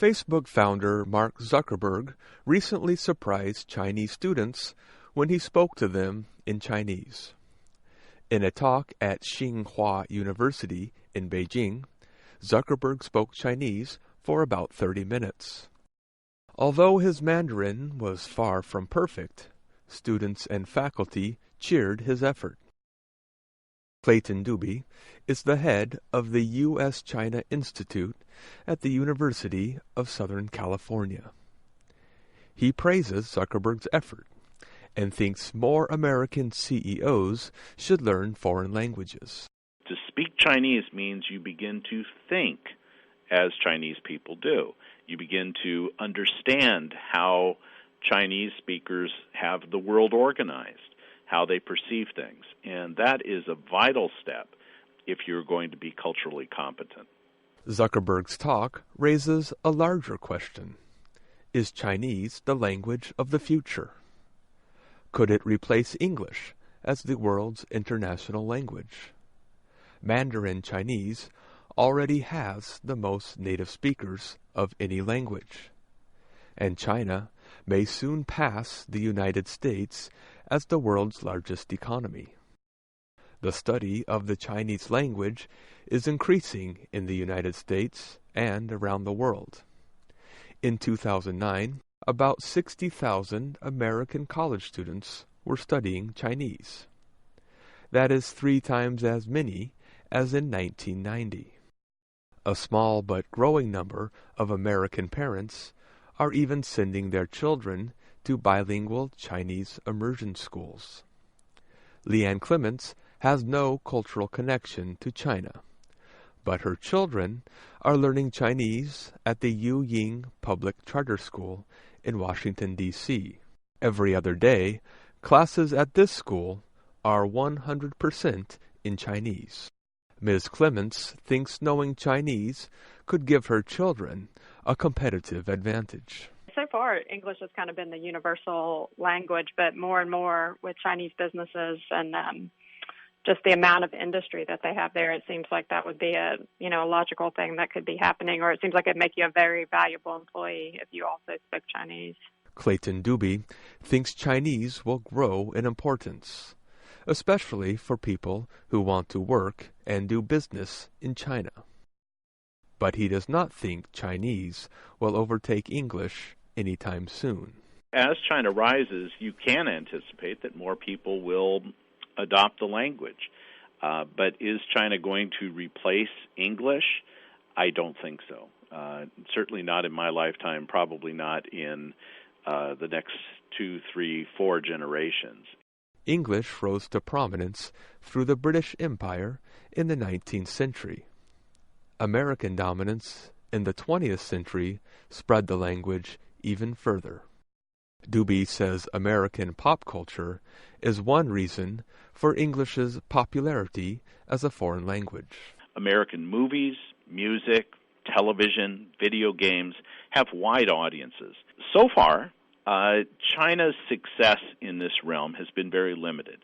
Facebook founder Mark Zuckerberg recently surprised Chinese students when he spoke to them in Chinese. In a talk at Tsinghua University in Beijing, Zuckerberg spoke Chinese for about 30 minutes. Although his Mandarin was far from perfect, students and faculty cheered his effort. Clayton Dubey is the head of the U.S.-China Institute at the University of Southern California. He praises Zuckerberg's effort and thinks more American CEOs should learn foreign languages. To speak Chinese means you begin to think as Chinese people do. You begin to understand how Chinese speakers have the world organized, how they perceive things. And that is a vital step if you're going to be culturally competent. Zuckerberg's talk raises a larger question. Is Chinese the language of the future? Could it replace English as the world's international language? Mandarin Chinese already has the most native speakers of any language, and China may soon pass the United States as the world's largest economy. The study of the Chinese language is increasing in the United States and around the world. In 2009, about 60,000 American college students were studying Chinese. That is 3 times as many as in 1990. A small but growing number of American parents are even sending their children to bilingual Chinese immersion schools. Leanne Clements has no cultural connection to China, but her children are learning Chinese at the Yu Ying Public Charter School in Washington, D.C. Every other day, classes at this school are 100% in Chinese. Ms. Clements thinks knowing Chinese could give her children a competitive advantage. So far, English has kind of been the universal language, but more and more with Chinese businesses and just the amount of industry that they have there, it seems like that would be a logical thing that could be happening, or it seems like it'd make you a very valuable employee if you also speak Chinese. Clayton Dubey thinks Chinese will grow in importance, especially for people who want to work and do business in China. But he does not think Chinese will overtake English anytime soon. As China rises, you can anticipate that more people will adopt the language. But is China going to replace English? I don't think so. Certainly not in my lifetime, probably not in the next 2, 3, 4 generations. English rose to prominence through the British Empire in the 19th century. American dominance in the 20th century spread the language even further. Dubey says American pop culture is one reason for English's popularity as a foreign language. American movies, music, television, video games have wide audiences. So far, China's success in this realm has been very limited.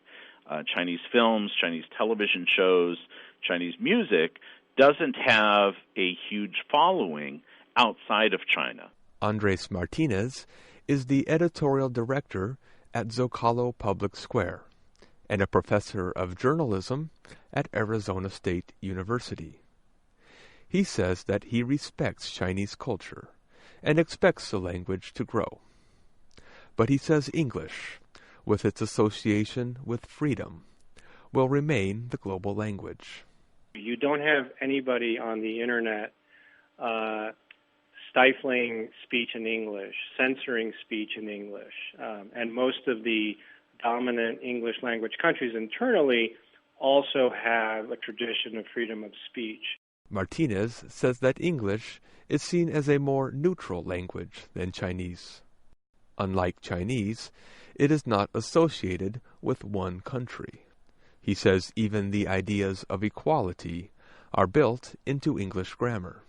Chinese films, Chinese television shows, Chinese music doesn't have a huge following outside of China. Andres Martinez is the editorial director at Zocalo Public Square and a professor of journalism at Arizona State University. He says that he respects Chinese culture and expects the language to grow. But he says English, with its association with freedom, will remain the global language. You don't have anybody on the internet stifling speech in English, censoring speech in English, and most of the dominant English language countries internally also have a tradition of freedom of speech. Martinez says that English is seen as a more neutral language than Chinese. Unlike Chinese, it is not associated with one country. He says even the ideas of equality are built into English grammar.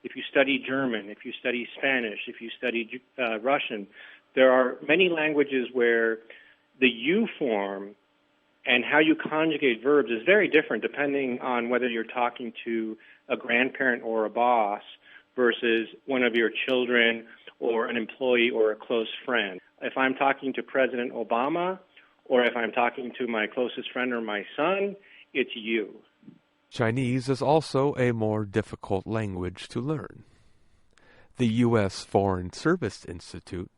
If you study German, if you study Spanish, if you study Russian, there are many languages where the you form and how you conjugate verbs is very different depending on whether you're talking to a grandparent or a boss versus one of your children or an employee or a close friend. If I'm talking to President Obama or if I'm talking to my closest friend or my son, it's you. Chinese is also a more difficult language to learn. The U.S. Foreign Service Institute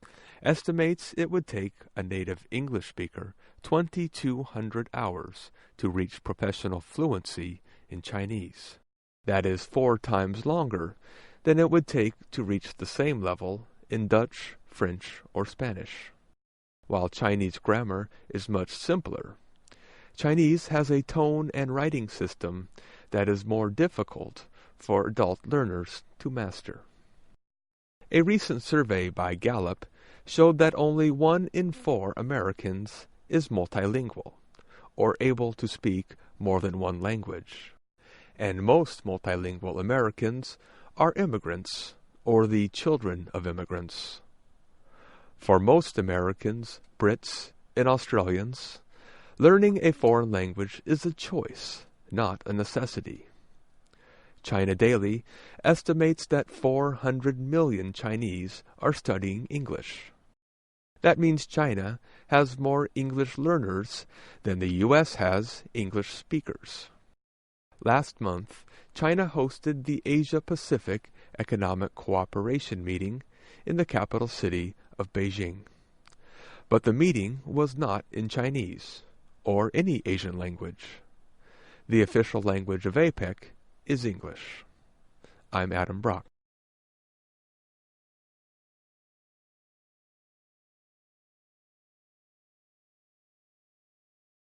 estimates it would take a native English speaker 2,200 hours to reach professional fluency in Chinese. That is 4 times longer than it would take to reach the same level in Dutch, French, or Spanish. While Chinese grammar is much simpler, Chinese has a tone and writing system that is more difficult for adult learners to master. A recent survey by Gallup showed that only 1 in 4 Americans is multilingual, or able to speak more than one language. And most multilingual Americans are immigrants or the children of immigrants. For most Americans, Brits, and Australians, learning a foreign language is a choice, not a necessity. China Daily estimates that 400 million Chinese are studying English. That means China has more English learners than the U.S. has English speakers. Last month, China hosted the Asia-Pacific Economic Cooperation meeting in the capital city of Beijing. But the meeting was not in Chinese, or any Asian language. The official language of APEC is English. I'm Adam Brock.